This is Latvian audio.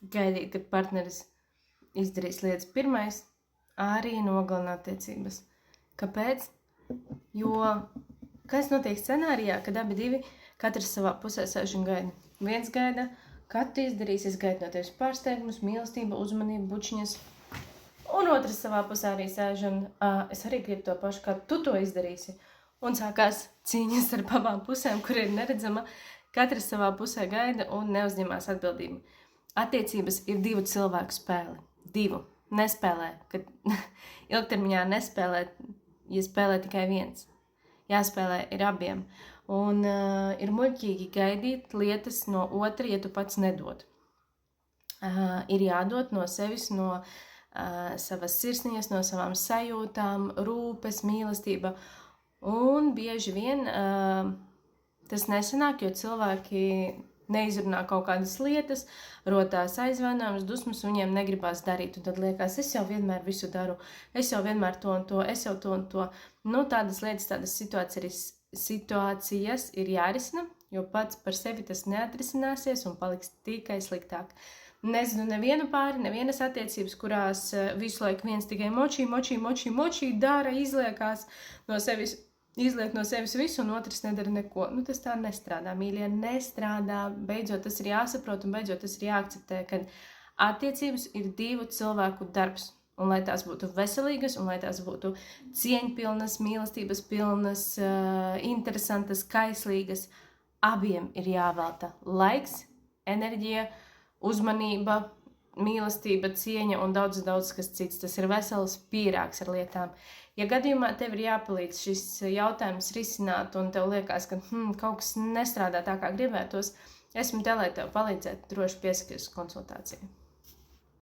gaidīt, kad partneris izdarīs lietas pirmais, arī nogalina attiecības. Kāpēc? Jo kas notiek scenārijā, kad abi divi katrs savā pusē sēž un gaida? Viens gaida, kad tu izdarīsi, es gaidu no tevis pārsteigumus, mīlestību, uzmanību, bučiņas. Un otrs savā pusē arī sēž un es arī gribu to pašu, kā tu to izdarīsi. Un sākās cīņas ar abām pusēm, kur ir neredzama. Katrs savā pusē gaida un neuzņemās atbildību. Attiecības ir divu cilvēku spēle. Divu. Nespēlē. Kad ilgtermiņā nespēlē, ja spēlē tikai viens. Jāspēlē ir abiem. Un ir muļķīgi gaidīt lietas no otra, ja tu pats nedod. Ir jādod no sevis, no savas sirsniņas, no savām sajūtām, rūpes, mīlestība. Un bieži vien tas nesanāk, jo cilvēki neizrunā kaut kādas lietas, rotās aizvainojums, dusmas, viņiem negribās darīt. Un tad liekas, es jau vienmēr visu daru, es jau vienmēr to un to, es jau to un to. Nu, tādas lietas, tādas situācijas ir jārisina, jo pats par sevi tas neatrisināsies un paliks tikai sliktāk. Nezinu nevienu pāri, nevienas attiecības, kurās visu laiku viens tikai močī, dara, izliekās no sevis, izliek no sevis visu, un otrs nedara neko. Nu, tas tā nestrādā, mīļie, nestrādā. Beidzot, tas ir jāsaprot, un beidzot, tas ir jāakceptē, ka attiecības ir divu cilvēku darbs. Un lai tās būtu veselīgas, un lai tās būtu cieņpilnas, mīlestības pilnas, interesantas, kaislīgas, abiem ir jāvelta laiks, enerģija, uzmanība, mīlestība, cieņa un daudz kas cits. Tas ir vesels pīrāgs ar lietām. Ja gadījumā tev ir jāpalīdz šis jautājums risināt un tev liekas, ka kaut kas nestrādā tā, kā gribētos, esmu te, lai tev palīdzētu, droši piesakies uz konsultāciju.